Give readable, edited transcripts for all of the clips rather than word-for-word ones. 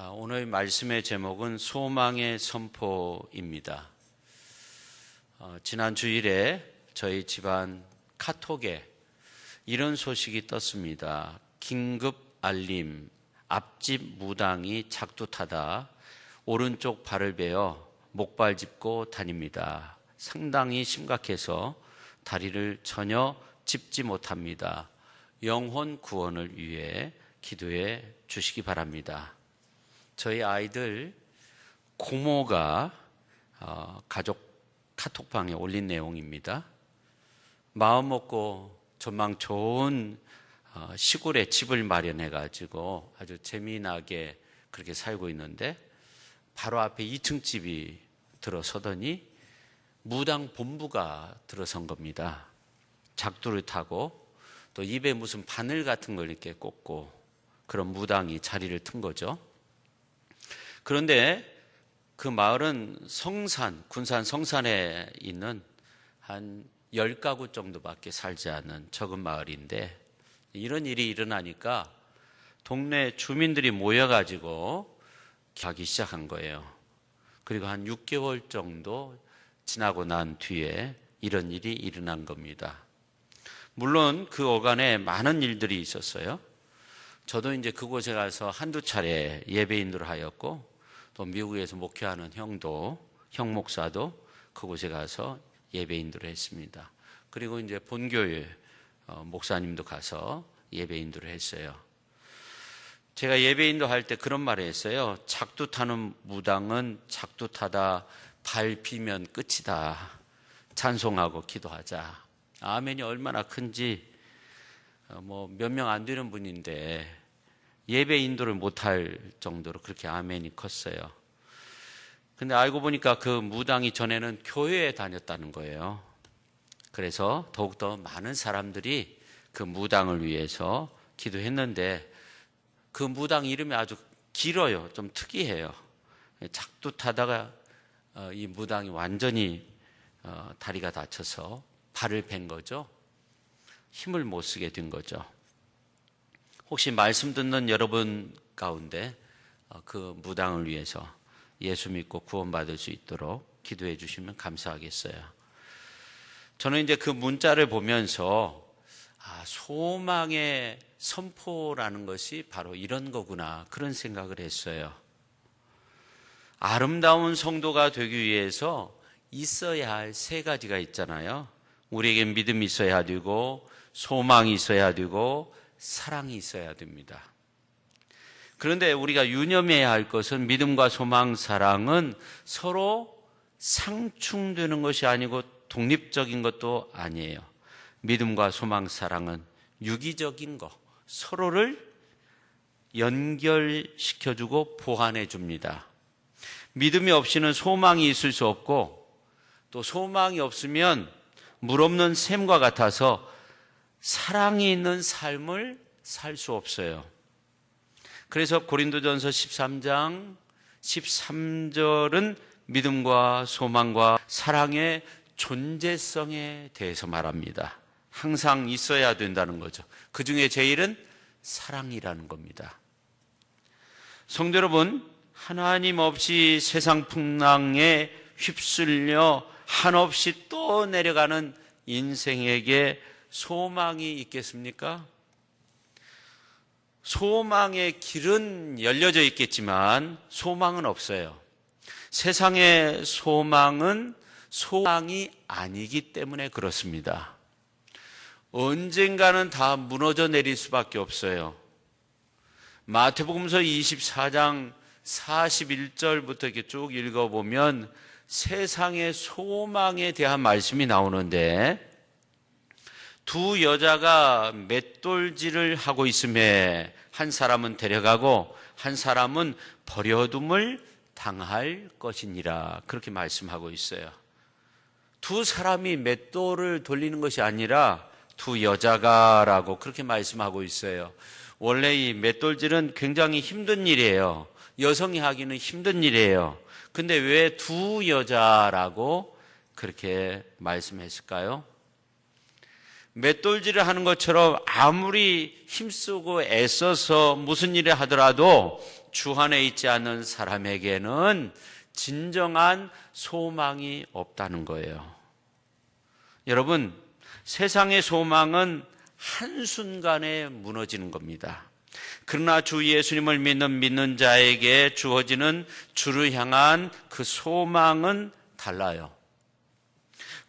오늘 말씀의 제목은 소망의 선포입니다. 지난 주일에 저희 집안 카톡에 이런 소식이 떴습니다. 긴급 알림, 앞집 무당이 작두타다 오른쪽 발을 베어 목발 짚고 다닙니다. 상당히 심각해서 다리를 전혀 짚지 못합니다. 영혼 구원을 위해 기도해 주시기 바랍니다. 저희 아이들 고모가 가족 카톡방에 올린 내용입니다. 마음 먹고 전망 좋은 시골에 집을 마련해 가지고 아주 재미나게 그렇게 살고 있는데 바로 앞에 2층 집이 들어서더니 무당 본부가 들어선 겁니다. 작두를 타고 또 입에 무슨 바늘 같은 걸 이렇게 꽂고 그런 무당이 자리를 튼 거죠. 그런데 그 마을은 군산 성산에 있는 한 10가구 정도밖에 살지 않은 적은 마을인데 이런 일이 일어나니까 동네 주민들이 모여가지고 가기 시작한 거예요. 그리고 한 6개월 정도 지나고 난 뒤에 이런 일이 일어난 겁니다. 물론 그 어간에 많은 일들이 있었어요. 저도 이제 그곳에 가서 한두 차례 예배인으로 하였고 또 미국에서 목회하는 형 목사도 그곳에 가서 예배인들을 했습니다. 그리고 이제 본교회 목사님도 가서 예배인들을 했어요. 제가 예배인도 할 때 그런 말을 했어요. 작두 타는 무당은 작두 타다 밟히면 끝이다. 찬송하고 기도하자. 아멘이 얼마나 큰지 몇 명 안 되는 분인데 예배 인도를 못할 정도로 그렇게 아멘이 컸어요. 근데 알고 보니까 그 무당이 전에는 교회에 다녔다는 거예요. 그래서 더욱더 많은 사람들이 그 무당을 위해서 기도했는데 그 무당 이름이 아주 길어요. 좀 특이해요. 작두 타다가 이 무당이 완전히 다리가 다쳐서 발을 벤 거죠. 힘을 못 쓰게 된 거죠. 혹시 말씀 듣는 여러분 가운데 그 무당을 위해서 예수 믿고 구원받을 수 있도록 기도해 주시면 감사하겠어요. 저는 이제 그 문자를 보면서 소망의 선포라는 것이 바로 이런 거구나 그런 생각을 했어요. 아름다운 성도가 되기 위해서 있어야 할 3가지가 있잖아요. 우리에겐 믿음이 있어야 되고 소망이 있어야 되고 사랑이 있어야 됩니다. 그런데 우리가 유념해야 할 것은 믿음과 소망, 사랑은 서로 상충되는 것이 아니고 독립적인 것도 아니에요. 믿음과 소망, 사랑은 유기적인 것, 서로를 연결시켜주고 보완해 줍니다. 믿음이 없이는 소망이 있을 수 없고 또 소망이 없으면 물 없는 샘과 같아서 사랑이 있는 삶을 살 수 없어요. 그래서 고린도전서 13장 13절은 믿음과 소망과 사랑의 존재성에 대해서 말합니다. 항상 있어야 된다는 거죠. 그 중에 제일은 사랑이라는 겁니다. 성도 여러분, 하나님 없이 세상 풍랑에 휩쓸려 한없이 또 내려가는 인생에게 소망이 있겠습니까? 소망의 길은 열려져 있겠지만 소망은 없어요. 세상의 소망은 소망이 아니기 때문에 그렇습니다. 언젠가는 다 무너져 내릴 수밖에 없어요. 마태복음서 24장 41절부터 이렇게 쭉 읽어보면 세상의 소망에 대한 말씀이 나오는데 두 여자가 맷돌질을 하고 있음에 한 사람은 데려가고 한 사람은 버려둠을 당할 것이니라 그렇게 말씀하고 있어요. 두 사람이 맷돌을 돌리는 것이 아니라 두 여자가라고 그렇게 말씀하고 있어요. 원래 이 맷돌질은 굉장히 힘든 일이에요. 여성이 하기는 힘든 일이에요. 근데 왜 두 여자라고 그렇게 말씀했을까요? 맷돌질을 하는 것처럼 아무리 힘쓰고 애써서 무슨 일을 하더라도 주 안에 있지 않는 사람에게는 진정한 소망이 없다는 거예요. 여러분, 세상의 소망은 한순간에 무너지는 겁니다. 그러나 주 예수님을 믿는 자에게 주어지는 주를 향한 그 소망은 달라요.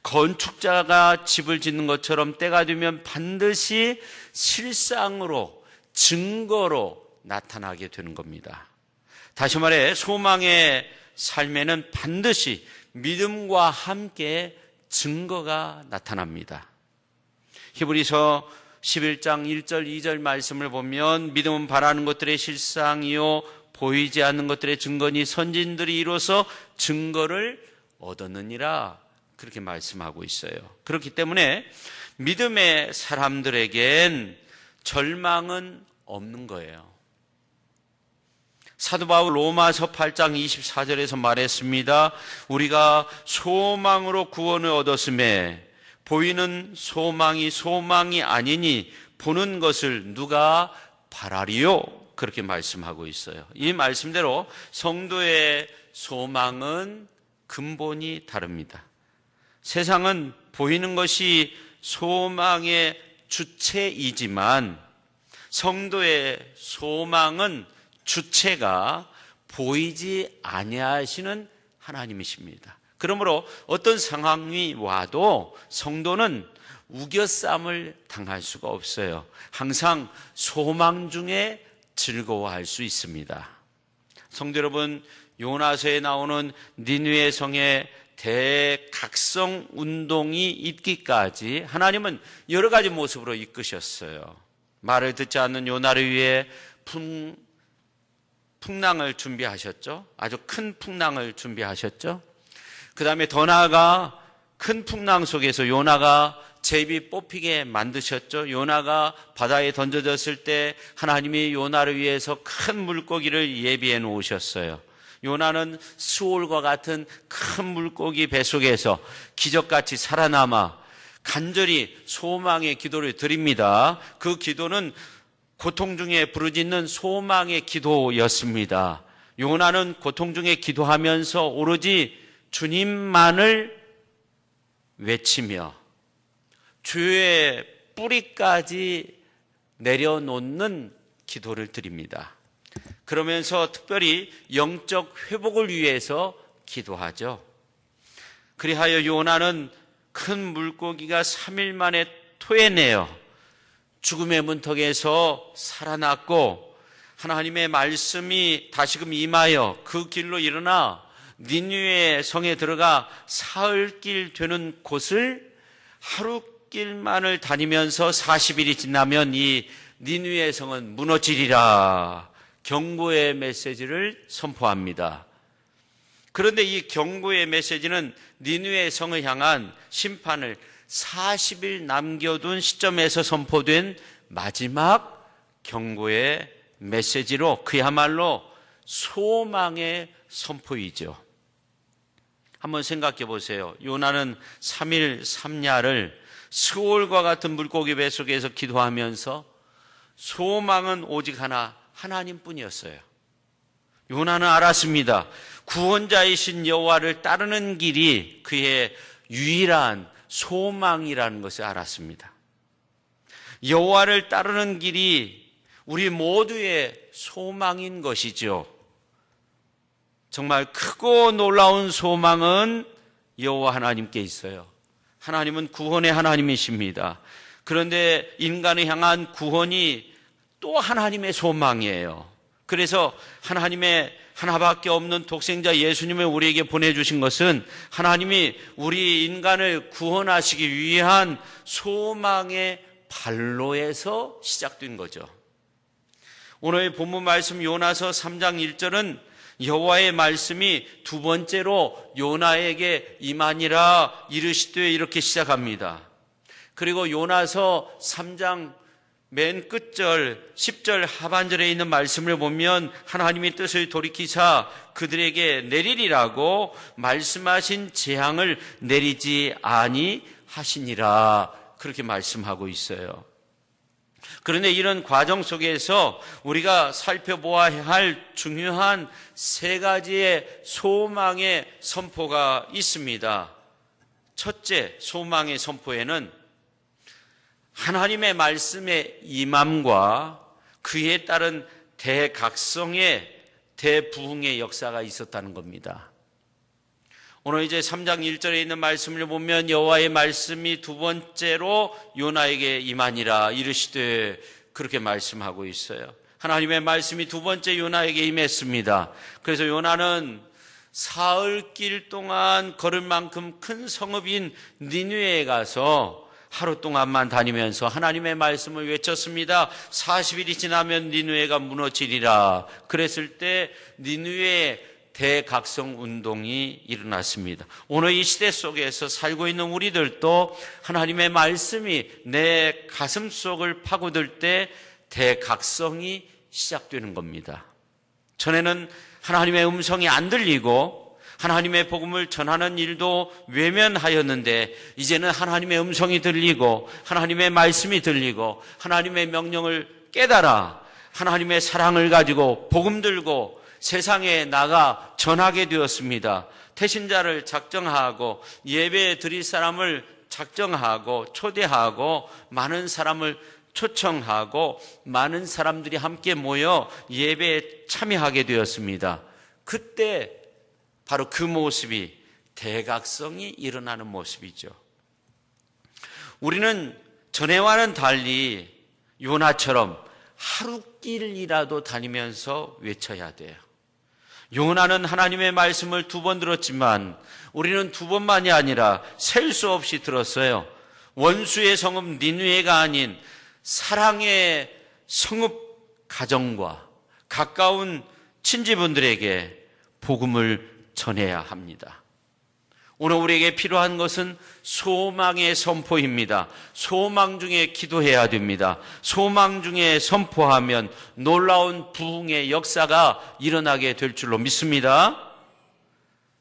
건축자가 집을 짓는 것처럼 때가 되면 반드시 실상으로, 증거로 나타나게 되는 겁니다. 다시 말해 소망의 삶에는 반드시 믿음과 함께 증거가 나타납니다. 히브리서 11장 1절 2절 말씀을 보면 믿음은 바라는 것들의 실상이요 보이지 않는 것들의 증거니 선진들이 이로써 증거를 얻었느니라, 그렇게 말씀하고 있어요. 그렇기 때문에 믿음의 사람들에겐 절망은 없는 거예요. 사도 바울 로마서 8장 24절에서 말했습니다. 우리가 소망으로 구원을 얻었음에 보이는 소망이 아니니 보는 것을 누가 바라리요? 그렇게 말씀하고 있어요. 이 말씀대로 성도의 소망은 근본이 다릅니다. 세상은 보이는 것이 소망의 주체이지만 성도의 소망은 주체가 보이지 아니하시는 하나님이십니다. 그러므로 어떤 상황이 와도 성도는 우겨쌈을 당할 수가 없어요. 항상 소망 중에 즐거워할 수 있습니다. 성도 여러분, 요나서에 나오는 니느웨 성의 대각성 운동이 있기까지 하나님은 여러 가지 모습으로 이끄셨어요. 말을 듣지 않는 요나를 위해 풍랑을 준비하셨죠. 아주 큰 풍랑을 준비하셨죠. 그 다음에 더 나아가 큰 풍랑 속에서 요나가 제비 뽑히게 만드셨죠. 요나가 바다에 던져졌을 때 하나님이 요나를 위해서 큰 물고기를 예비해 놓으셨어요. 요나는 수올과 같은 큰 물고기 뱃속에서 기적같이 살아남아 간절히 소망의 기도를 드립니다. 그 기도는 고통 중에 부르짖는 소망의 기도였습니다. 요나는 고통 중에 기도하면서 오로지 주님만을 외치며 죄의 뿌리까지 내려놓는 기도를 드립니다. 그러면서 특별히 영적 회복을 위해서 기도하죠. 그리하여 요나는 큰 물고기가 3일 만에 토해내어 죽음의 문턱에서 살아났고 하나님의 말씀이 다시금 임하여 그 길로 일어나 니느웨 성에 들어가 사흘길 되는 곳을 하루길만을 다니면서 40일이 지나면 이 니느웨 성은 무너지리라 경고의 메시지를 선포합니다. 그런데 이 경고의 메시지는 니느웨 성을 향한 심판을 40일 남겨둔 시점에서 선포된 마지막 경고의 메시지로 그야말로 소망의 선포이죠. 한번 생각해 보세요. 요나는 3일 3야를 스올과 같은 물고기 뱃속에서 기도하면서 소망은 오직 하나, 하나님뿐이었어요. 요나는 알았습니다. 구원자이신 여호와를 따르는 길이 그의 유일한 소망이라는 것을 알았습니다. 여호와를 따르는 길이 우리 모두의 소망인 것이죠. 정말 크고 놀라운 소망은 여호와 하나님께 있어요. 하나님은 구원의 하나님이십니다. 그런데 인간을 향한 구원이 또 하나님의 소망이에요. 그래서 하나님의 하나밖에 없는 독생자 예수님을 우리에게 보내주신 것은 하나님이 우리 인간을 구원하시기 위한 소망의 발로에서 시작된 거죠. 오늘 본문 말씀 요나서 3장 1절은 여호와의 말씀이 두 번째로 요나에게 임하니라 이르시되 이렇게 시작합니다. 그리고 요나서 3장 맨 끝절 10절 하반절에 있는 말씀을 보면 하나님이 뜻을 돌이키사 그들에게 내리리라고 말씀하신 재앙을 내리지 아니하시니라 그렇게 말씀하고 있어요. 그런데 이런 과정 속에서 우리가 살펴보아야 할 중요한 세 가지의 소망의 선포가 있습니다. 첫째, 소망의 선포에는 하나님의 말씀의 임함과 그에 따른 대각성의 대부흥의 역사가 있었다는 겁니다. 오늘 이제 3장 1절에 있는 말씀을 보면 여호와의 말씀이 두 번째로 요나에게 임하니라 이르시되 그렇게 말씀하고 있어요. 하나님의 말씀이 두 번째 요나에게 임했습니다. 그래서 요나는 사흘길 동안 걸을 만큼 큰 성읍인 니느웨에 가서 하루 동안만 다니면서 하나님의 말씀을 외쳤습니다. 40일이 지나면 니느웨가 무너지리라. 그랬을 때 니느웨의 대각성 운동이 일어났습니다. 오늘 이 시대 속에서 살고 있는 우리들도 하나님의 말씀이 내 가슴 속을 파고들 때 대각성이 시작되는 겁니다. 전에는 하나님의 음성이 안 들리고 하나님의 복음을 전하는 일도 외면하였는데 이제는 하나님의 음성이 들리고 하나님의 말씀이 들리고 하나님의 명령을 깨달아 하나님의 사랑을 가지고 복음 들고 세상에 나가 전하게 되었습니다. 태신자를 작정하고 예배 드릴 사람을 작정하고 초대하고 많은 사람을 초청하고 많은 사람들이 함께 모여 예배에 참여하게 되었습니다. 그때 바로 그 모습이 대각성이 일어나는 모습이죠. 우리는 전에와는 달리 요나처럼 하루길이라도 다니면서 외쳐야 돼요. 요나는 하나님의 말씀을 2번 들었지만 우리는 2번만이 아니라 셀 수 없이 들었어요. 원수의 성읍 니느웨가 아닌 사랑의 성읍 가정과 가까운 친지분들에게 복음을 전해야 합니다. 오늘 우리에게 필요한 것은 소망의 선포입니다. 소망 중에 기도해야 됩니다. 소망 중에 선포하면 놀라운 부흥의 역사가 일어나게 될 줄로 믿습니다.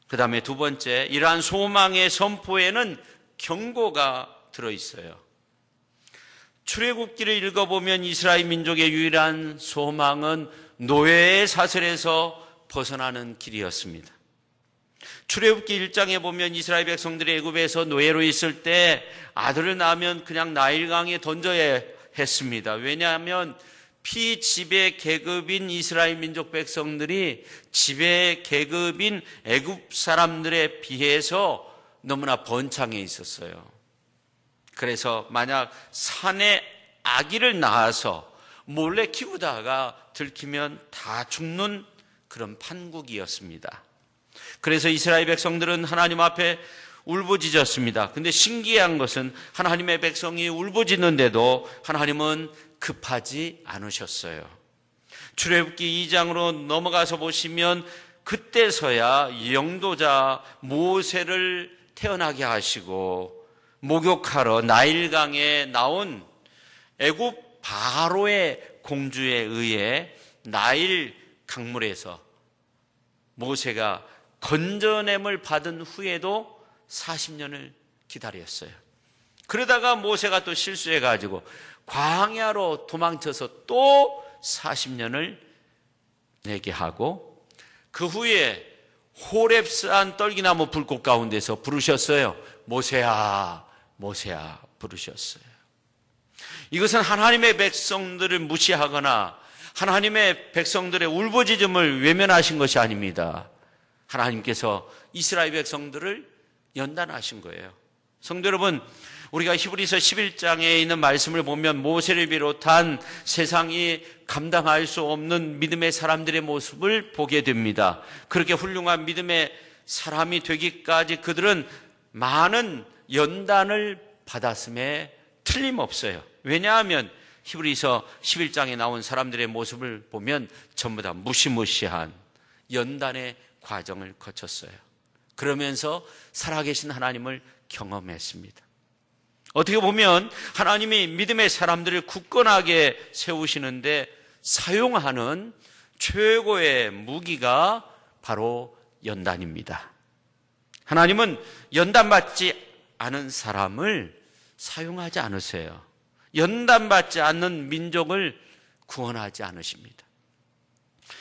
그 다음에 두 번째, 이러한 소망의 선포에는 경고가 들어있어요. 출애굽기를 읽어보면 이스라엘 민족의 유일한 소망은 노예의 사슬에서 벗어나는 길이었습니다. 출애굽기 1장에 보면 이스라엘 백성들이 애굽에서 노예로 있을 때 아들을 낳으면 그냥 나일강에 던져야 했습니다. 왜냐하면 피지배 계급인 이스라엘 민족 백성들이 지배 계급인 애굽 사람들에 비해서 너무나 번창해 있었어요. 그래서 만약 산에 아기를 낳아서 몰래 키우다가 들키면 다 죽는 그런 판국이었습니다. 그래서 이스라엘 백성들은 하나님 앞에 울부짖었습니다. 근데 신기한 것은 하나님의 백성이 울부짖는데도 하나님은 급하지 않으셨어요. 출애굽기 2장으로 넘어가서 보시면 그때서야 영도자 모세를 태어나게 하시고 목욕하러 나일강에 나온 애굽 바로의 공주에 의해 나일 강물에서 모세가 건져냄을 받은 후에도 40년을 기다렸어요. 그러다가 모세가 또 실수해가지고 광야로 도망쳐서 또 40년을 내게 하고 그 후에 호렙산 떨기나무 불꽃 가운데서 부르셨어요. 모세야, 모세야 부르셨어요. 이것은 하나님의 백성들을 무시하거나 하나님의 백성들의 울부짖음을 외면하신 것이 아닙니다. 하나님께서 이스라엘 백성들을 연단하신 거예요. 성도 여러분, 우리가 히브리서 11장에 있는 말씀을 보면 모세를 비롯한 세상이 감당할 수 없는 믿음의 사람들의 모습을 보게 됩니다. 그렇게 훌륭한 믿음의 사람이 되기까지 그들은 많은 연단을 받았음에 틀림없어요. 왜냐하면 히브리서 11장에 나온 사람들의 모습을 보면 전부 다 무시무시한 연단의 과정을 거쳤어요. 그러면서 살아계신 하나님을 경험했습니다. 어떻게 보면 하나님이 믿음의 사람들을 굳건하게 세우시는데 사용하는 최고의 무기가 바로 연단입니다. 하나님은 연단받지 않은 사람을 사용하지 않으세요. 연단받지 않는 민족을 구원하지 않으십니다.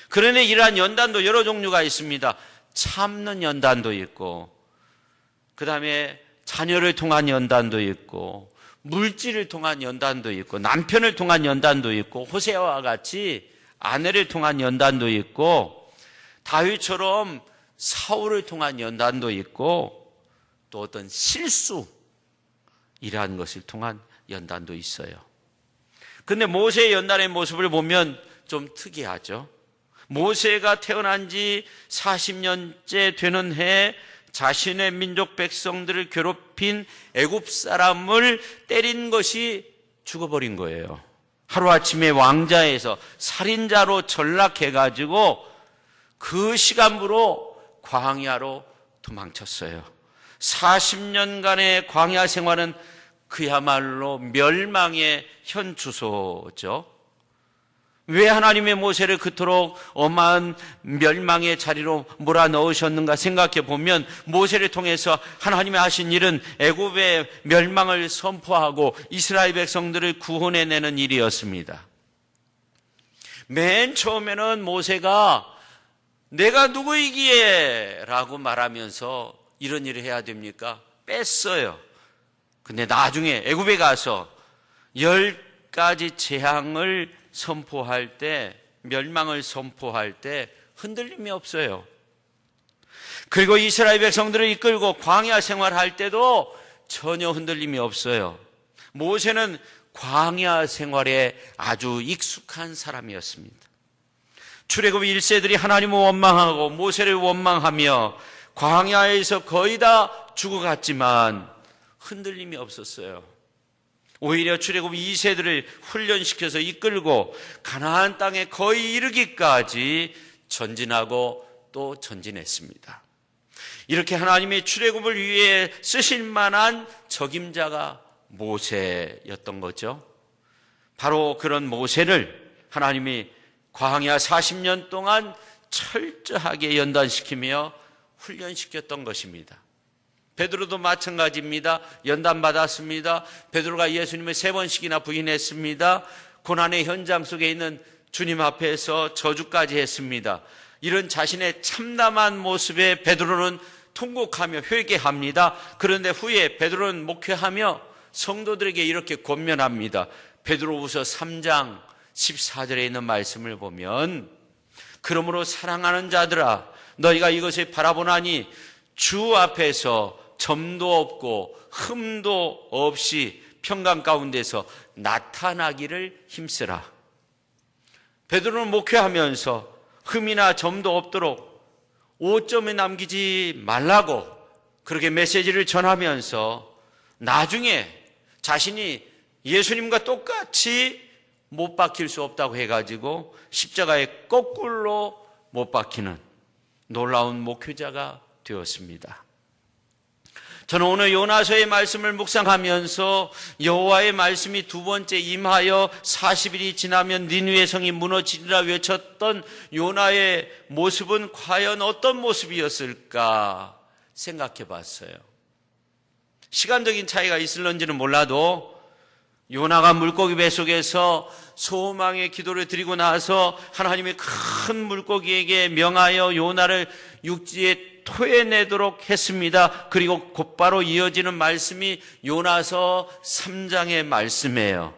그러니 이러한 연단도 여러 종류가 있습니다. 참는 연단도 있고, 그 다음에 자녀를 통한 연단도 있고, 물질을 통한 연단도 있고, 남편을 통한 연단도 있고, 호세아와 같이 아내를 통한 연단도 있고, 다윗처럼 사울을 통한 연단도 있고, 또 어떤 실수이라는 것을 통한 연단도 있어요. 근데 모세의 연단의 모습을 보면 좀 특이하죠. 모세가 태어난 지 40년째 되는 해에 자신의 민족 백성들을 괴롭힌 애굽 사람을 때린 것이 죽어버린 거예요. 하루아침에 왕자에서 살인자로 전락해가지고 그 시간부로 광야로 도망쳤어요. 40년간의 광야 생활은 그야말로 멸망의 현주소죠. 왜 하나님의 모세를 그토록 엄한 멸망의 자리로 몰아넣으셨는가 생각해 보면, 모세를 통해서 하나님이 하신 일은 애굽의 멸망을 선포하고 이스라엘 백성들을 구원해내는 일이었습니다. 맨 처음에는 모세가 내가 누구이기에 라고 말하면서 이런 일을 해야 됩니까? 뺐어요. 근데 나중에 애굽에 가서 10가지 재앙을 선포할 때, 멸망을 선포할 때 흔들림이 없어요. 그리고 이스라엘 백성들을 이끌고 광야 생활할 때도 전혀 흔들림이 없어요. 모세는 광야 생활에 아주 익숙한 사람이었습니다. 출애굽 1세들이 하나님을 원망하고 모세를 원망하며 광야에서 거의 다 죽어갔지만 흔들림이 없었어요. 오히려 출애굽 2세들을 훈련시켜서 이끌고 가나안 땅에 거의 이르기까지 전진하고 또 전진했습니다. 이렇게 하나님의 출애굽을 위해 쓰실 만한 적임자가 모세였던 거죠. 바로 그런 모세를 하나님이 광야 40년 동안 철저하게 연단시키며 훈련시켰던 것입니다. 베드로도 마찬가지입니다. 연단받았습니다. 베드로가 예수님을 3번씩이나 부인했습니다. 고난의 현장 속에 있는 주님 앞에서 저주까지 했습니다. 이런 자신의 참담한 모습에 베드로는 통곡하며 회개합니다. 그런데 후에 베드로는 목회하며 성도들에게 이렇게 권면합니다. 베드로후서 3장 14절에 있는 말씀을 보면, 그러므로 사랑하는 자들아, 너희가 이것을 바라보나니 주 앞에서 점도 없고 흠도 없이 평강 가운데서 나타나기를 힘쓰라. 베드로는 목회하면서 흠이나 점도 없도록 오점에 남기지 말라고 그렇게 메시지를 전하면서 나중에 자신이 예수님과 똑같이 못 박힐 수 없다고 해가지고 십자가에 거꾸로 못 박히는 놀라운 목회자가 되었습니다. 저는 오늘 요나서의 말씀을 묵상하면서 여호와의 말씀이 두 번째 임하여 40일이 지나면 니느웨 성이 무너지리라 외쳤던 요나의 모습은 과연 어떤 모습이었을까 생각해 봤어요. 시간적인 차이가 있을런지는 몰라도 요나가 물고기 뱃속에서 소망의 기도를 드리고 나서 하나님의 큰 물고기에게 명하여 요나를 육지에 토해내도록 했습니다. 그리고 곧바로 이어지는 말씀이 요나서 3장의 말씀이에요.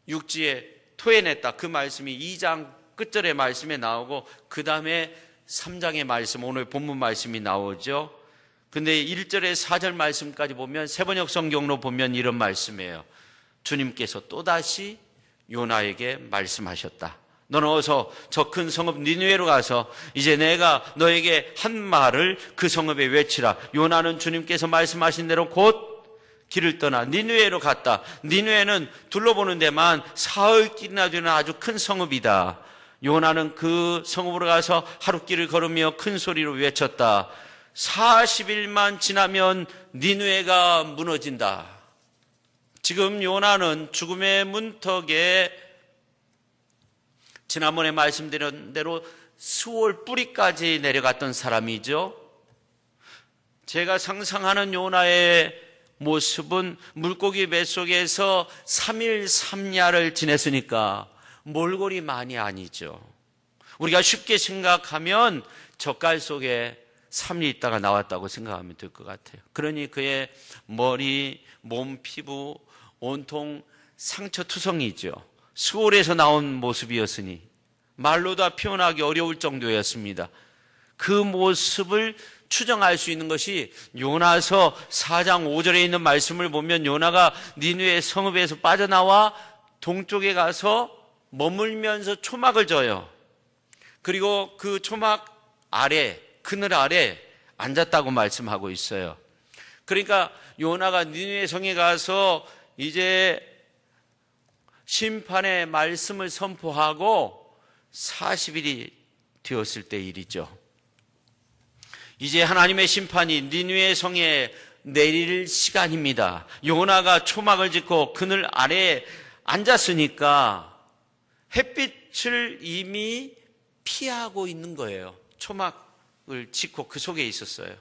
육지에 토해냈다. 그 말씀이 2장 끝절의 말씀에 나오고 그 다음에 3장의 말씀, 오늘 본문 말씀이 나오죠. 근데 1절에 4절 말씀까지 보면 세번역 성경으로 보면 이런 말씀이에요. 주님께서 또다시 요나에게 말씀하셨다. 너는 어서 저 큰 성읍 니느웨로 가서 이제 내가 너에게 한 말을 그 성읍에 외치라. 요나는 주님께서 말씀하신 대로 곧 길을 떠나 니느웨로 갔다. 니느웨는 둘러보는 데만 사흘길이나 되는 아주 큰 성읍이다. 요나는 그 성읍으로 가서 하룻길을 걸으며 큰 소리로 외쳤다. 40일만 지나면 니느웨가 무너진다. 지금 요나는 죽음의 문턱에 지난번에 말씀드린 대로 수월 뿌리까지 내려갔던 사람이죠. 제가 상상하는 요나의 모습은 물고기 뱃속에서 3일 3야를 지냈으니까 몰골이 아니죠. 우리가 쉽게 생각하면 젓갈 속에 3일 있다가 나왔다고 생각하면 될 것 같아요. 그러니 그의 머리, 몸, 피부 온통 상처투성이죠. 수월에서 나온 모습이었으니 말로 다 표현하기 어려울 정도였습니다. 그 모습을 추정할 수 있는 것이 요나서 4장 5절에 있는 말씀을 보면 요나가 니느웨 성읍에서 빠져나와 동쪽에 가서 머물면서 초막을 져요. 그리고 그 초막 아래, 그늘 아래 앉았다고 말씀하고 있어요. 그러니까 요나가 니느웨 성에 가서 이제 심판의 말씀을 선포하고 40일이 되었을 때 일이죠. 이제 하나님의 심판이 니느웨 성에 내릴 시간입니다. 요나가 초막을 짓고 그늘 아래에 앉았으니까 햇빛을 이미 피하고 있는 거예요. 초막을 짓고 그 속에 있었어요.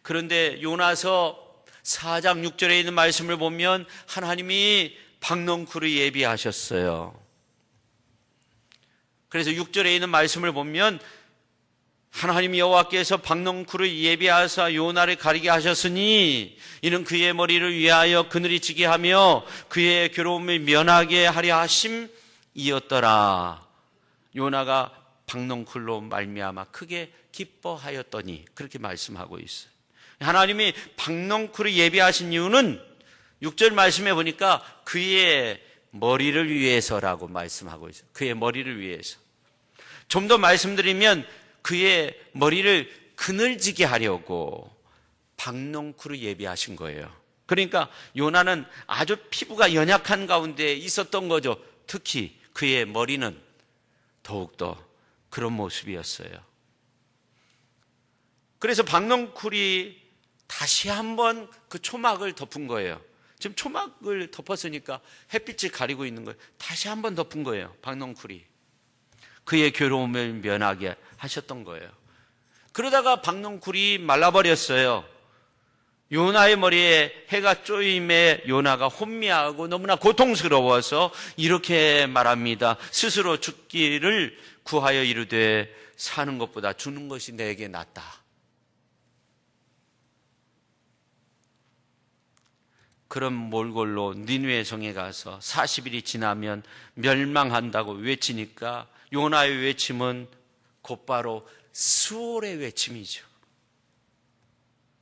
그런데 요나서 4장 6절에 있는 말씀을 보면 하나님이 박넝쿨을 예비하셨어요. 그래서 6절에 있는 말씀을 보면 하나님 여호와께서 박넝쿨을 예비하사 요나를 가리게 하셨으니 이는 그의 머리를 위하여 그늘이 지게 하며 그의 괴로움을 면하게 하려 하심이었더라. 요나가 박넝쿨로 말미암아 크게 기뻐하였더니 그렇게 말씀하고 있어요. 하나님이 박넝쿨을 예비하신 이유는 6절 말씀해 보니까 그의 머리를 위해서라고 말씀하고 있어요. 그의 머리를 위해서. 좀 더 말씀드리면 그의 머리를 그늘지게 하려고 박넝쿨을 예비하신 거예요. 그러니까 요나는 아주 피부가 연약한 가운데 있었던 거죠. 특히 그의 머리는 더욱더 그런 모습이었어요. 그래서 박넝쿨이 다시 한번 그 초막을 덮은 거예요. 지금 초막을 덮었으니까 햇빛을 가리고 있는 거예요. 다시 한번 덮은 거예요. 박넝쿨이. 그의 괴로움을 면하게 하셨던 거예요. 그러다가 박넝쿨이 말라버렸어요. 요나의 머리에 해가 쪼임에 요나가 혼미하고 너무나 고통스러워서 이렇게 말합니다. 스스로 죽기를 구하여 이르되 사는 것보다 죽는 것이 내게 낫다. 그런 몰골로 니느웨 성에 가서 40일이 지나면 멸망한다고 외치니까 요나의 외침은 곧바로 수월의 외침이죠.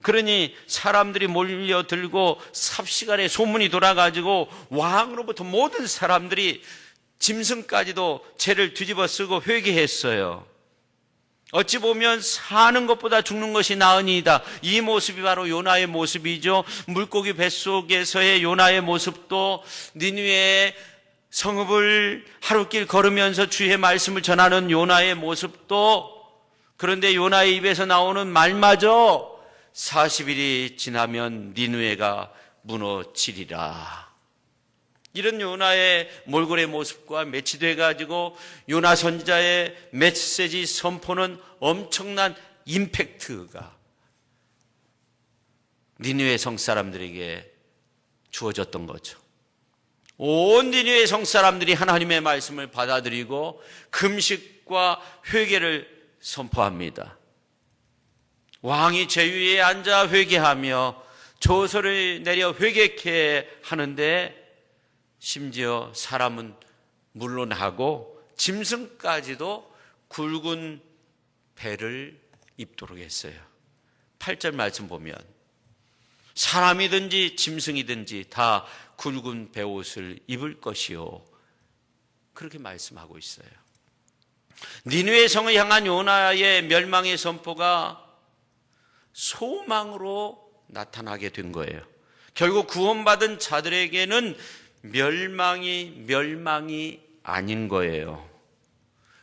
그러니 사람들이 몰려들고 삽시간에 소문이 돌아가지고 왕으로부터 모든 사람들이 짐승까지도 죄를 뒤집어 쓰고 회개했어요. 어찌 보면 사는 것보다 죽는 것이 나으니이다. 이 모습이 바로 요나의 모습이죠. 물고기 뱃속에서의 요나의 모습도 니느웨의 성읍을 하루길 걸으면서 주의 말씀을 전하는 요나의 모습도, 그런데 요나의 입에서 나오는 말마저 40일이 지나면 니느웨가 무너지리라. 이런 요나의 몰골의 모습과 매치돼 가지고 요나 선지자의 메시지 선포는 엄청난 임팩트가 니느웨 성 사람들에게 주어졌던 거죠. 온 니느웨 성 사람들이 하나님의 말씀을 받아들이고 금식과 회개를 선포합니다. 왕이 제위에 앉아 회개하며 조서를 내려 회개케 하는데 심지어 사람은 물론하고 짐승까지도 굵은 배를 입도록 했어요. 8절 말씀 보면 사람이든지 짐승이든지 다 굵은 배옷을 입을 것이요, 그렇게 말씀하고 있어요. 니느웨 성을 향한 요나의 멸망의 선포가 소망으로 나타나게 된 거예요. 결국 구원받은 자들에게는 멸망이 아닌 거예요.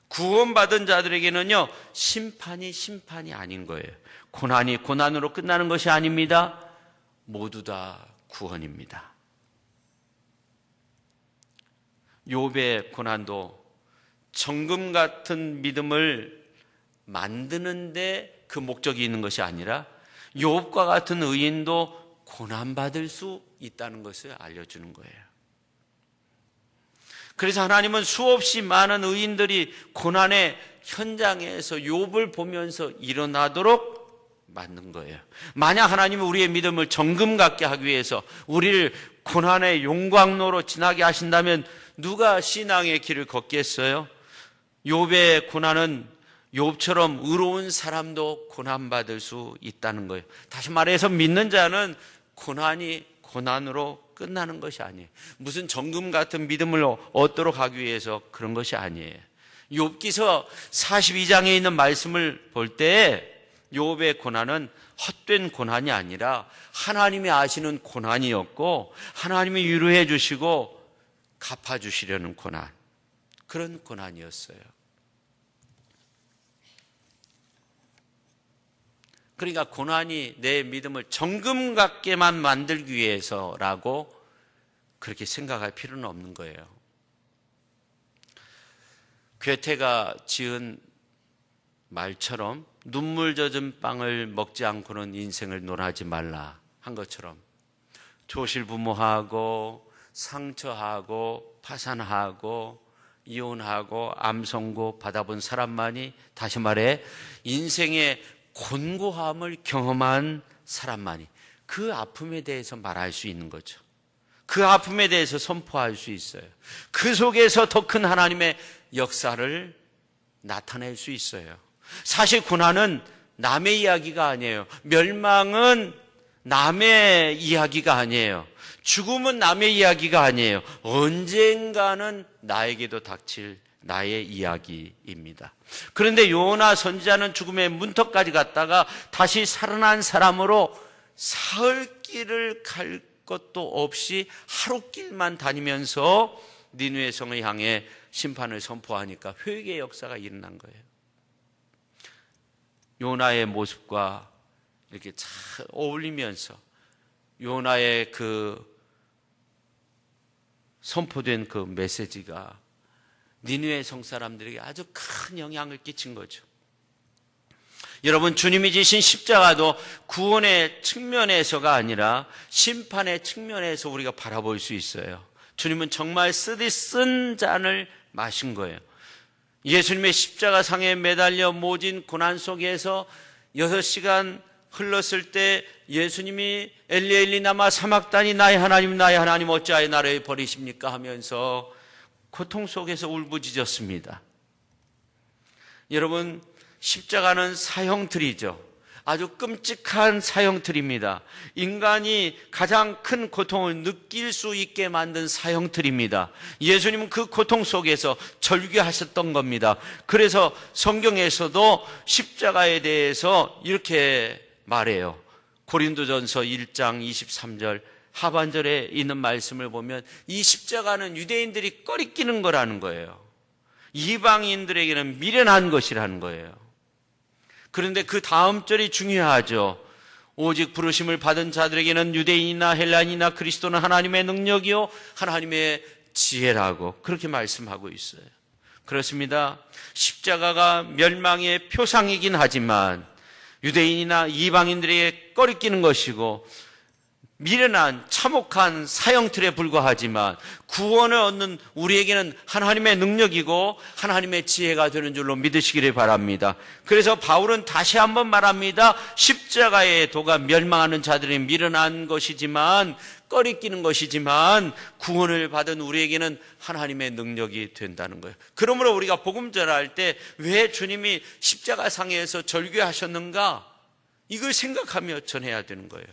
구원받은 자들에게는요, 심판이 아닌 거예요. 고난이 고난으로 끝나는 것이 아닙니다. 모두 다 구원입니다. 욥의 고난도 정금 같은 믿음을 만드는데 그 목적이 있는 것이 아니라 욥과 같은 의인도 고난받을 수 있다는 것을 알려주는 거예요. 그래서 하나님은 수없이 많은 의인들이 고난의 현장에서 욥을 보면서 일어나도록 만든 거예요. 만약 하나님은 우리의 믿음을 정금 같게 하기 위해서 우리를 고난의 용광로로 지나게 하신다면 누가 신앙의 길을 걷겠어요? 욥의 고난은 욥처럼 의로운 사람도 고난받을 수 있다는 거예요. 다시 말해서 믿는 자는 고난이 고난으로 끝나는 것이 아니에요. 무슨 정금 같은 믿음을 얻도록 하기 위해서 그런 것이 아니에요. 욥기서 42장에 있는 말씀을 볼 때 욥의 고난은 헛된 고난이 아니라 하나님이 아시는 고난이었고 하나님이 위로해 주시고 갚아주시려는 고난, 그런 고난이었어요. 그러니까 고난이 내 믿음을 정금 같게만 만들기 위해서라고 그렇게 생각할 필요는 없는 거예요. 괴테가 지은 말처럼 눈물 젖은 빵을 먹지 않고는 인생을 논하지 말라 한 것처럼 조실부모하고 상처하고 파산하고 이혼하고 암 선고 받아본 사람만이, 다시 말해 인생의 곤고함을 경험한 사람만이 그 아픔에 대해서 말할 수 있는 거죠. 그 아픔에 대해서 선포할 수 있어요. 그 속에서 더 큰 하나님의 역사를 나타낼 수 있어요. 사실 고난은 남의 이야기가 아니에요. 멸망은 남의 이야기가 아니에요. 죽음은 남의 이야기가 아니에요. 언젠가는 나에게도 닥칠 나의 이야기입니다. 그런데 요나 선지자는 죽음의 문턱까지 갔다가 다시 살아난 사람으로 사흘 길을 갈 것도 없이 하루길만 다니면서 니느웨 성을 향해 심판을 선포하니까 회개의 역사가 일어난 거예요. 요나의 모습과 이렇게 잘 어울리면서 요나의 그 선포된 그 메시지가 니느웨 성 사람들에게 아주 큰 영향을 끼친 거죠. 여러분, 주님이 지신 십자가도 구원의 측면에서가 아니라 심판의 측면에서 우리가 바라볼 수 있어요. 주님은 정말 쓰디 쓴 잔을 마신 거예요. 예수님의 십자가 상에 매달려 모진 고난 속에서 6시간 흘렀을 때 예수님이 엘리 엘리 라마 사막다니 나의 하나님 어찌하여 나를 버리십니까 하면서 고통 속에서 울부짖었습니다. 여러분, 십자가는 사형틀이죠. 아주 끔찍한 사형틀입니다. 인간이 가장 큰 고통을 느낄 수 있게 만든 사형틀입니다. 예수님은 그 고통 속에서 절규하셨던 겁니다. 그래서 성경에서도 십자가에 대해서 이렇게 말해요. 고린도전서 1장 23절 하반절에 있는 말씀을 보면 이 십자가는 유대인들이 꺼리끼는 거라는 거예요. 이방인들에게는 미련한 것이라는 거예요. 그런데 그 다음 절이 중요하죠. 오직 부르심을 받은 자들에게는 유대인이나 헬라인이나 그리스도는 하나님의 능력이요 하나님의 지혜라고 그렇게 말씀하고 있어요. 그렇습니다. 십자가가 멸망의 표상이긴 하지만 유대인이나 이방인들에게 꺼리끼는 것이고 미련한 참혹한 사형틀에 불과하지만 구원을 얻는 우리에게는 하나님의 능력이고 하나님의 지혜가 되는 줄로 믿으시기를 바랍니다. 그래서 바울은 다시 한번 말합니다. 십자가의 도가 멸망하는 자들이 미련한 것이지만 꺼리끼는 것이지만 구원을 받은 우리에게는 하나님의 능력이 된다는 거예요. 그러므로 우리가 복음 전할 때 왜 주님이 십자가 상에서 절규하셨는가, 이걸 생각하며 전해야 되는 거예요.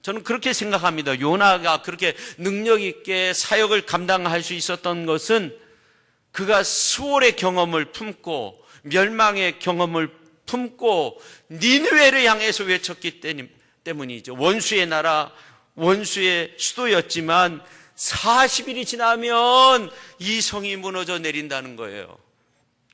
저는 그렇게 생각합니다. 요나가 그렇게 능력 있게 사역을 감당할 수 있었던 것은 그가 수월의 경험을 품고 멸망의 경험을 품고 니느웨를 향해서 외쳤기 때문이죠. 원수의 나라, 원수의 수도였지만 40일이 지나면 이 성이 무너져 내린다는 거예요.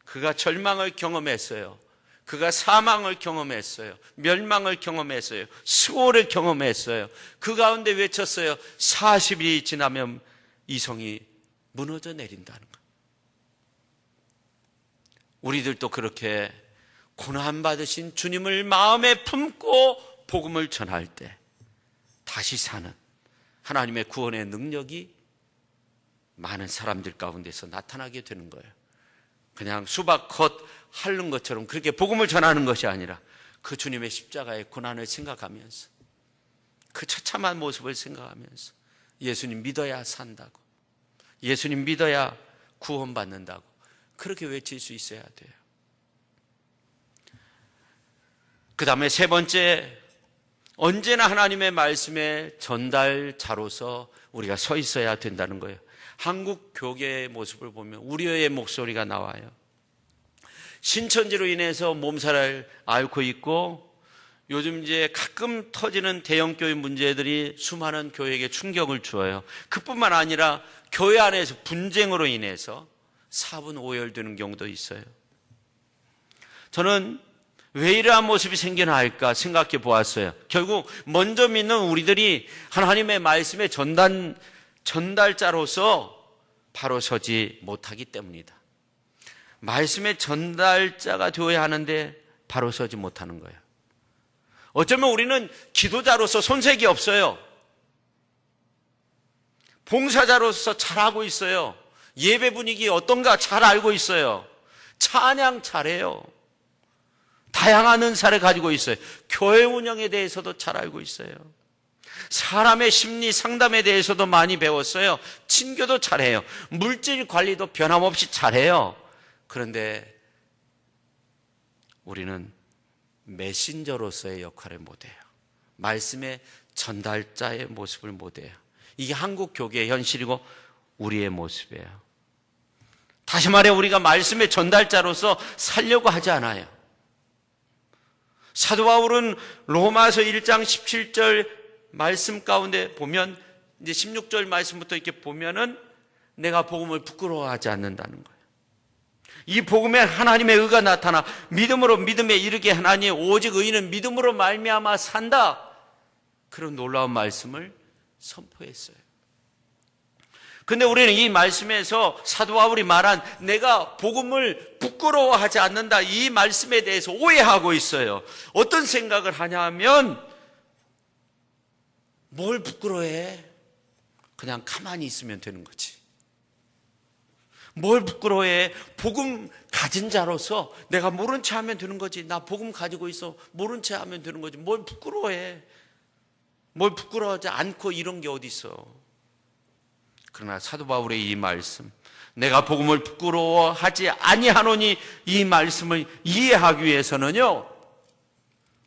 그가 절망을 경험했어요. 그가 사망을 경험했어요. 멸망을 경험했어요. 수월을 경험했어요. 그 가운데 외쳤어요. 40일이 지나면 이 성이 무너져 내린다는 거예요. 우리들도 그렇게 고난받으신 주님을 마음에 품고 복음을 전할 때 다시 사는 하나님의 구원의 능력이 많은 사람들 가운데서 나타나게 되는 거예요. 그냥 수박 겉 핥는 것처럼 그렇게 복음을 전하는 것이 아니라 그 주님의 십자가의 고난을 생각하면서 그 처참한 모습을 생각하면서 예수님 믿어야 산다고, 예수님 믿어야 구원받는다고 그렇게 외칠 수 있어야 돼요. 그 다음에 세 번째, 언제나 하나님의 말씀의 전달자로서 우리가 서 있어야 된다는 거예요. 한국 교계의 모습을 보면 우려의 목소리가 나와요. 신천지로 인해서 몸살을 앓고 있고, 요즘 이제 가끔 터지는 대형교회 문제들이 수많은 교회에게 충격을 주어요. 그뿐만 아니라 교회 안에서 분쟁으로 인해서 사분 오열되는 경우도 있어요. 저는 왜 이러한 모습이 생겨나 할까 생각해 보았어요. 결국 먼저 믿는 우리들이 하나님의 말씀의 전달자로서 바로 서지 못하기 때문이다. 말씀의 전달자가 되어야 하는데 바로 서지 못하는 거예요. 어쩌면 우리는 기도자로서 손색이 없어요. 봉사자로서 잘하고 있어요. 예배 분위기 어떤가 잘 알고 있어요. 찬양 잘해요. 다양한 은사를 가지고 있어요. 교회 운영에 대해서도 잘 알고 있어요. 사람의 심리 상담에 대해서도 많이 배웠어요. 친교도 잘해요. 물질 관리도 변함없이 잘해요. 그런데 우리는 메신저로서의 역할을 못해요. 말씀의 전달자의 모습을 못해요. 이게 한국 교계의 현실이고 우리의 모습이에요. 다시 말해 우리가 말씀의 전달자로서 살려고 하지 않아요. 사도 바울은 로마서 1장 17절 말씀 가운데 보면 이제 16절 말씀부터 이렇게 보면은 내가 복음을 부끄러워하지 않는다는 거예요. 이 복음에 하나님의 의가 나타나 믿음으로 믿음에 이르게 하나니 오직 의인은 믿음으로 말미암아 산다. 그런 놀라운 말씀을 선포했어요. 근데 우리는 이 말씀에서 사도 바울이 말한 내가 복음을 부끄러워하지 않는다, 이 말씀에 대해서 오해하고 있어요. 어떤 생각을 하냐 하면, 뭘 부끄러워해? 그냥 가만히 있으면 되는 거지. 뭘 부끄러워해? 복음 가진 자로서 내가 모른 체 하면 되는 거지. 나 복음 가지고 있어. 모른 체 하면 되는 거지. 뭘 부끄러워해? 뭘 부끄러워하지 않고 이런 게 어디 있어? 그러나 사도 바울의 이 말씀, 내가 복음을 부끄러워하지 아니하노니, 이 말씀을 이해하기 위해서는요,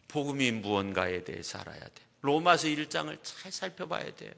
복음이 무언가에 대해서 알아야 돼. 로마서 1장을 잘 살펴봐야 돼요.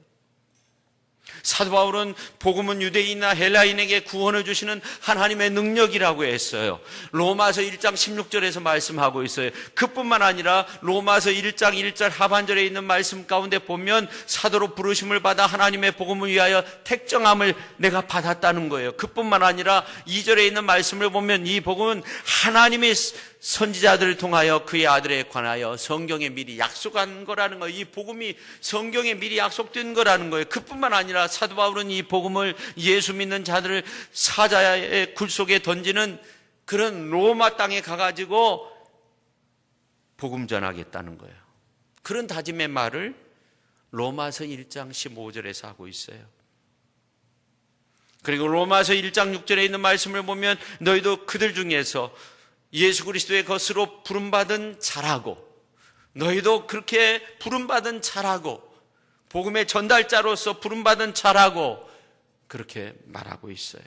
사도 바울은 복음은 유대인이나 헬라인에게 구원을 주시는 하나님의 능력이라고 했어요. 로마서 1장 16절에서 말씀하고 있어요. 그뿐만 아니라 로마서 1장 1절 하반절에 있는 말씀 가운데 보면 사도로 부르심을 받아 하나님의 복음을 위하여 택정함을 내가 받았다는 거예요. 그뿐만 아니라 2절에 있는 말씀을 보면 이 복음은 하나님의 선지자들을 통하여 그의 아들에 관하여 성경에 미리 약속한 거라는 거예요. 이 복음이 성경에 미리 약속된 거라는 거예요. 그뿐만 아니라 사도 바울은 이 복음을 예수 믿는 자들을 사자의 굴 속에 던지는 그런 로마 땅에 가가지고 복음 전하겠다는 거예요. 그런 다짐의 말을 로마서 1장 15절에서 하고 있어요. 그리고 로마서 1장 6절에 있는 말씀을 보면 너희도 그들 중에서 예수 그리스도의 것으로 부름받은 자라고, 너희도 그렇게 부름받은 자라고, 복음의 전달자로서 부름받은 자라고 그렇게 말하고 있어요.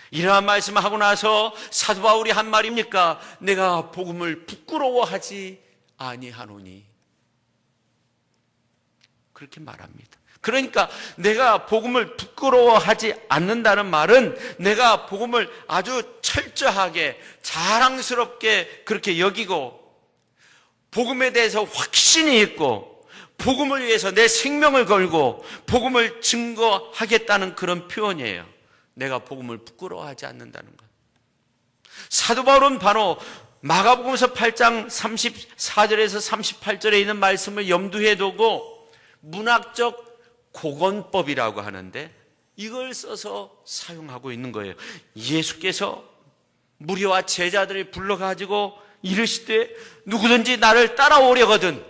이러한 말씀을 하고 나서 사도 바울이 한 말입니까? 내가 복음을 부끄러워하지 아니하노니, 그렇게 말합니다. 그러니까 내가 복음을 부끄러워하지 않는다는 말은 내가 복음을 아주 철저하게 자랑스럽게 그렇게 여기고 복음에 대해서 확신이 있고 복음을 위해서 내 생명을 걸고 복음을 증거하겠다는 그런 표현이에요. 내가 복음을 부끄러워하지 않는다는 것. 사도 바울은 바로 마가복음서 8장 34절에서 38절에 있는 말씀을 염두에 두고 문학적 고건법이라고 하는데 이걸 써서 사용하고 있는 거예요. 예수께서 무리와 제자들을 불러가지고 이르시되 누구든지 나를 따라오려거든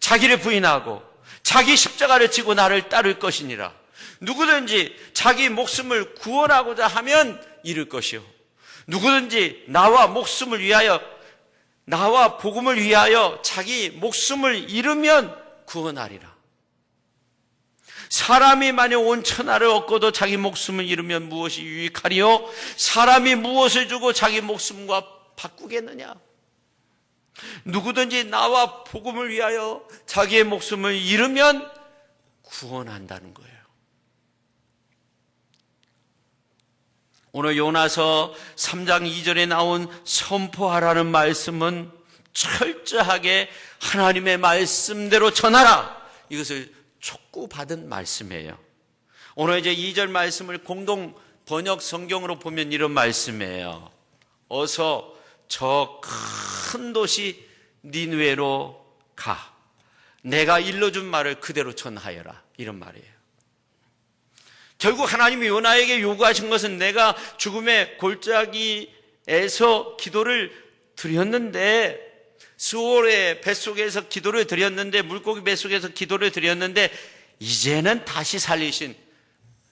자기를 부인하고 자기 십자가를 지고 나를 따를 것이니라. 누구든지 자기 목숨을 구원하고자 하면 잃을 것이요, 누구든지 나와 복음을 위하여 자기 목숨을 잃으면 구원하리라. 사람이 만약 온 천하를 얻고도 자기 목숨을 잃으면 무엇이 유익하리요? 사람이 무엇을 주고 자기 목숨과 바꾸겠느냐? 누구든지 나와 복음을 위하여 자기의 목숨을 잃으면 구원한다는 거예요. 오늘 요나서 3장 2절에 나온 선포하라는 말씀은 철저하게 하나님의 말씀대로 전하라, 이것을 촉구받은 말씀이에요. 오늘 이제 2절 말씀을 공동 번역 성경으로 보면 이런 말씀이에요. 어서 저 큰 도시 니느웨로 가. 내가 일러준 말을 그대로 전하여라. 이런 말이에요. 결국 하나님이 요나에게 요구하신 것은 내가 죽음의 골짜기에서 기도를 드렸는데, 스올의 뱃속에서 기도를 드렸는데, 물고기 뱃속에서 기도를 드렸는데, 이제는 다시 살리신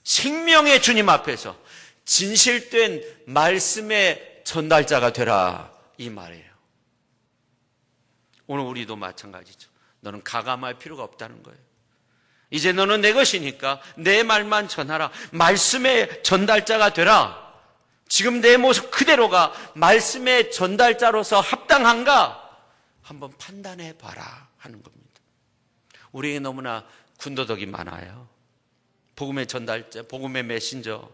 생명의 주님 앞에서 진실된 말씀의 전달자가 되라, 이 말이에요. 오늘 우리도 마찬가지죠. 너는 가감할 필요가 없다는 거예요. 이제 너는 내 것이니까 내 말만 전하라. 말씀의 전달자가 되라. 지금 내 모습 그대로가 말씀의 전달자로서 합당한가 한번 판단해 봐라 하는 겁니다. 우리에게 너무나 군더더기 많아요. 복음의 전달자, 복음의 메신저,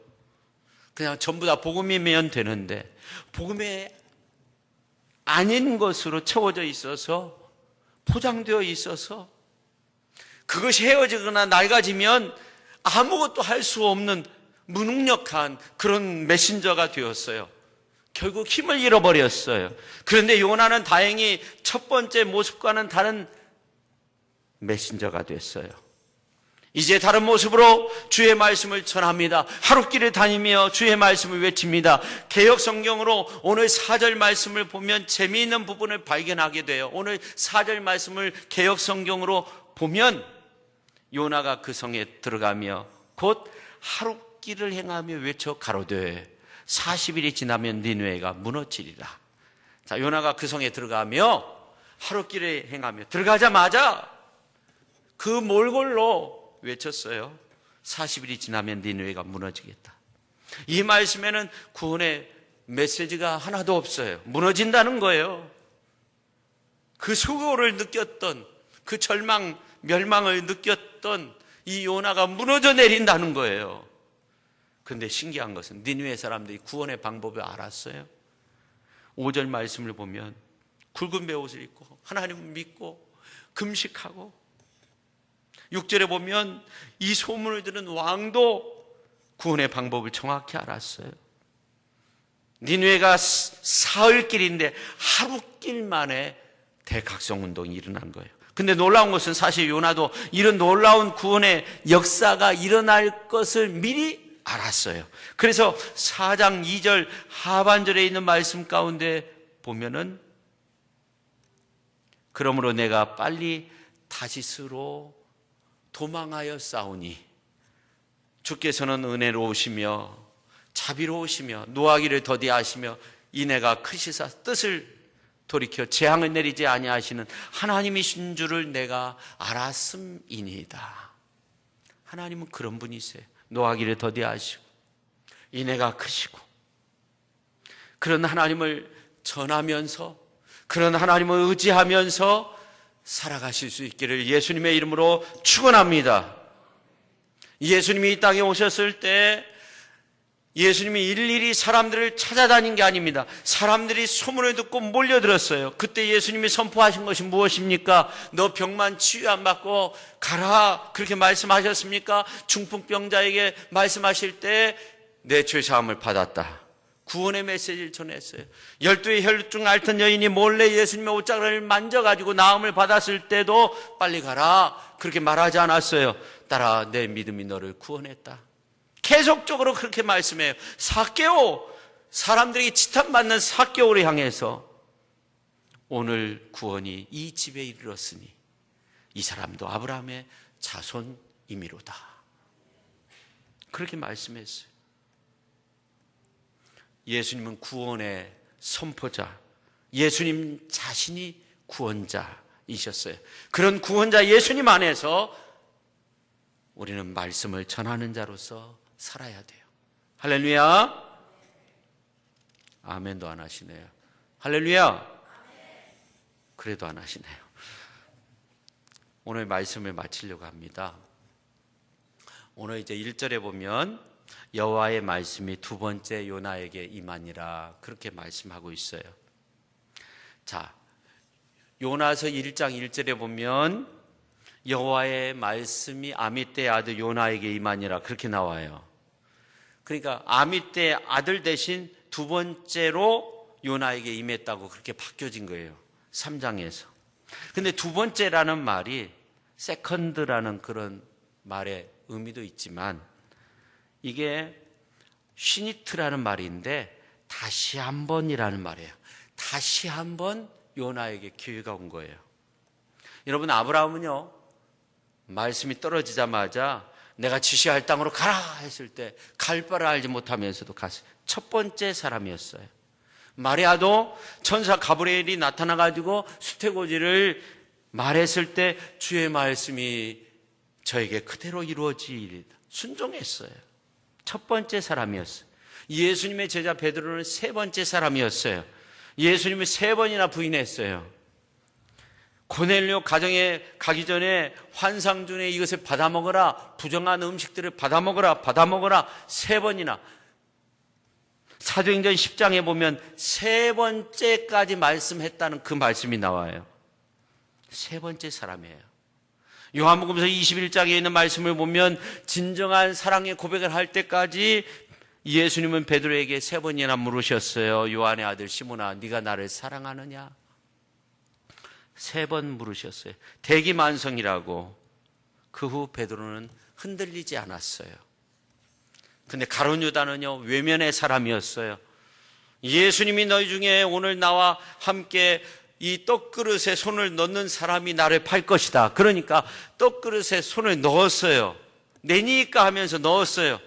그냥 전부 다 복음이면 되는데 복음의 아닌 것으로 채워져 있어서, 포장되어 있어서 그것이 헤어지거나 낡아지면 아무것도 할 수 없는 무능력한 그런 메신저가 되었어요. 결국 힘을 잃어버렸어요. 그런데 요나는 다행히 첫 번째 모습과는 다른 메신저가 됐어요. 이제 다른 모습으로 주의 말씀을 전합니다. 하루길을 다니며 주의 말씀을 외칩니다. 개역 성경으로 오늘 4절 말씀을 보면 재미있는 부분을 발견하게 돼요. 오늘 4절 말씀을 개역 성경으로 보면 요나가 그 성에 들어가며 곧 하루길을 행하며 외쳐 가로되 40일이 지나면 니느웨가 무너지리라. 자, 요나가 그 성에 들어가며 하루길을 행하며 들어가자마자 그 몰골로 외쳤어요. 40일이 지나면 니느웨가 무너지겠다. 이 말씀에는 구원의 메시지가 하나도 없어요. 무너진다는 거예요. 그 수고를 느꼈던, 그 절망, 멸망을 느꼈던 이 요나가 무너져 내린다는 거예요. 그런데 신기한 것은 니느웨 사람들이 구원의 방법을 알았어요. 5절 말씀을 보면 굵은 베옷을 입고 하나님을 믿고 금식하고, 6절에 보면 이 소문을 들은 왕도 구원의 방법을 정확히 알았어요. 니느웨가 사흘길인데 하루길 만에 대각성운동이 일어난 거예요. 근데 놀라운 것은 사실 요나도 이런 놀라운 구원의 역사가 일어날 것을 미리 알았어요. 그래서 4장 2절 하반절에 있는 말씀 가운데 보면은 그러므로 내가 빨리 다시스로 도망하여 싸우니 주께서는 은혜로우시며 자비로우시며 노하기를 더디하시며 인애가 크시사 뜻을 돌이켜 재앙을 내리지 아니하시는 하나님이신 줄을 내가 알았음이니이다. 하나님은 그런 분이세요. 노하기를 더디하시고 인애가 크시고, 그런 하나님을 전하면서, 그런 하나님을 의지하면서 살아가실 수 있기를 예수님의 이름으로 축원합니다. 예수님이 이 땅에 오셨을 때 예수님이 일일이 사람들을 찾아다닌 게 아닙니다. 사람들이 소문을 듣고 몰려들었어요. 그때 예수님이 선포하신 것이 무엇입니까? 너 병만 치유 안 받고 가라, 그렇게 말씀하셨습니까? 중풍병자에게 말씀하실 때 내 죄사함을 받았다, 구원의 메시지를 전했어요. 12의 혈중 앓던 여인이 몰래 예수님의 옷자락을 만져가지고 나음을 받았을 때도 빨리 가라, 그렇게 말하지 않았어요. 따라 내 믿음이 너를 구원했다. 계속적으로 그렇게 말씀해요. 삭개오, 사람들에게 지탄받는 삭개오를 향해서 오늘 구원이 이 집에 이르렀으니 이 사람도 아브라함의 자손임이로다. 그렇게 말씀했어요. 예수님은 구원의 선포자, 예수님 자신이 구원자이셨어요. 그런 구원자 예수님 안에서 우리는 말씀을 전하는 자로서 살아야 돼요. 할렐루야. 아멘도 안 하시네요. 할렐루야. 그래도 안 하시네요. 오늘 말씀을 마치려고 합니다. 오늘 이제 1절에 보면 여호와의 말씀이 두 번째 요나에게 임하니라 그렇게 말씀하고 있어요. 자, 요나서 1장 1절에 보면 여호와의 말씀이 아미떼의 아들 요나에게 임하니라 그렇게 나와요. 그러니까 아미떼의 아들 대신 두 번째로 요나에게 임했다고 그렇게 바뀌어진 거예요. 3장에서. 근데 두 번째라는 말이 세컨드라는 그런 말의 의미도 있지만 이게 쉬니트라는 말인데 다시 한 번이라는 말이에요. 다시 한 번 요나에게 기회가 온 거예요. 여러분, 아브라함은요, 말씀이 떨어지자마자 내가 지시할 땅으로 가라 했을 때 갈 바를 알지 못하면서도 갔어요. 첫 번째 사람이었어요. 마리아도 천사 가브리엘이 나타나가지고 수태고지를 말했을 때 주의 말씀이 저에게 그대로 이루어지리다. 순종했어요. 첫 번째 사람이었어요. 예수님의 제자 베드로는 세 번째 사람이었어요. 예수님을 세 번이나 부인했어요. 고넬료 가정에 가기 전에 환상 중에 이것을 받아먹어라, 부정한 음식들을 받아먹어라 세 번이나. 사도행전 10장에 보면 세 번째까지 말씀했다는 그 말씀이 나와요. 세 번째 사람이에요. 요한복음서 21장에 있는 말씀을 보면 진정한 사랑의 고백을 할 때까지 예수님은 베드로에게 세 번이나 물으셨어요. 요한의 아들 시몬아, 네가 나를 사랑하느냐? 세 번 물으셨어요. 대기만성이라고. 그 후 베드로는 흔들리지 않았어요. 근데 가룟 유다는요, 외면의 사람이었어요. 예수님이 너희 중에 오늘 나와 함께 이 떡그릇에 손을 넣는 사람이 나를 팔 것이다. 그러니까 떡그릇에 손을 넣었어요. 내니까 하면서 넣었어요.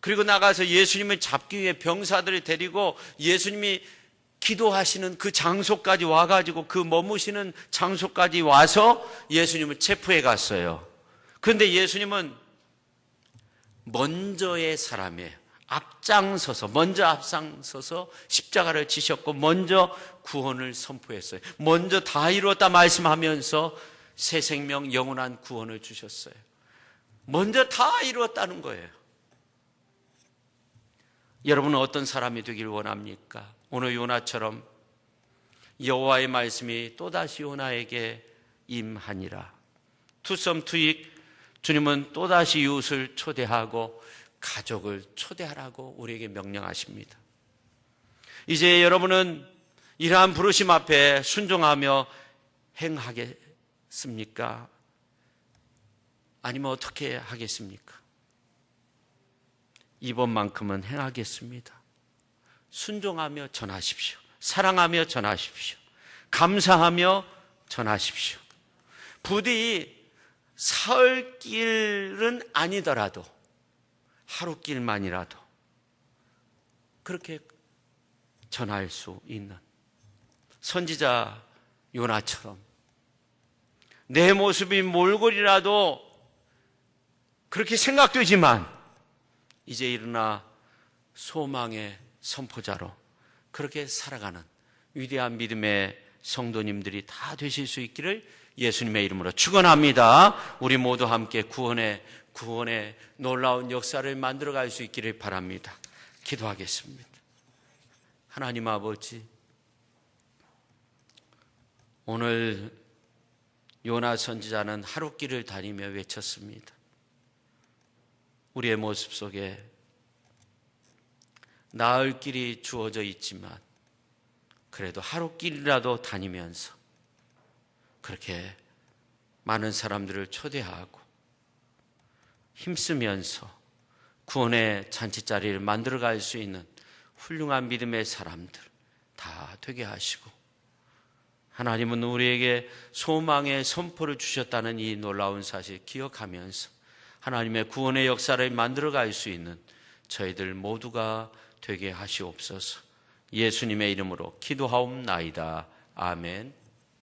그리고 나가서 예수님을 잡기 위해 병사들을 데리고 예수님이 기도하시는 그 장소까지 와가지고 그 머무시는 장소까지 와서 예수님을 체포해 갔어요. 그런데 예수님은 먼저의 사람이에요. 먼저 앞장서서 십자가를 지셨고 먼저 구원을 선포했어요. 먼저 다 이루었다 말씀하면서 새 생명 영원한 구원을 주셨어요. 먼저 다 이루었다는 거예요. 여러분은 어떤 사람이 되길 원합니까? 오늘 요나처럼 여호와의 말씀이 또다시 요나에게 임하니라. 투썸투익 주님은 또다시 이웃을 초대하고 가족을 초대하라고 우리에게 명령하십니다. 이제 여러분은 이러한 부르심 앞에 순종하며 행하겠습니까? 아니면 어떻게 하겠습니까? 이번만큼은 행하겠습니다. 순종하며 전하십시오. 사랑하며 전하십시오. 감사하며 전하십시오. 부디 사흘 길은 아니더라도 하루 길만이라도 그렇게 전할 수 있는 선지자 요나처럼 내 모습이 몰골이라도 그렇게 생각되지만 이제 일어나 소망의 선포자로 그렇게 살아가는 위대한 믿음의 성도님들이 다 되실 수 있기를 예수님의 이름으로 축원합니다. 우리 모두 함께 구원의 놀라운 역사를 만들어갈 수 있기를 바랍니다. 기도하겠습니다. 하나님 아버지, 오늘 요나 선지자는 하루길을 다니며 외쳤습니다. 우리의 모습 속에 나을 길이 주어져 있지만 그래도 하루길이라도 다니면서 그렇게 많은 사람들을 초대하고 힘쓰면서 구원의 잔치자리를 만들어갈 수 있는 훌륭한 믿음의 사람들 다 되게 하시고 하나님은 우리에게 소망의 선포를 주셨다는 이 놀라운 사실 기억하면서 하나님의 구원의 역사를 만들어갈 수 있는 저희들 모두가 되게 하시옵소서. 예수님의 이름으로 기도하옵나이다. 아멘.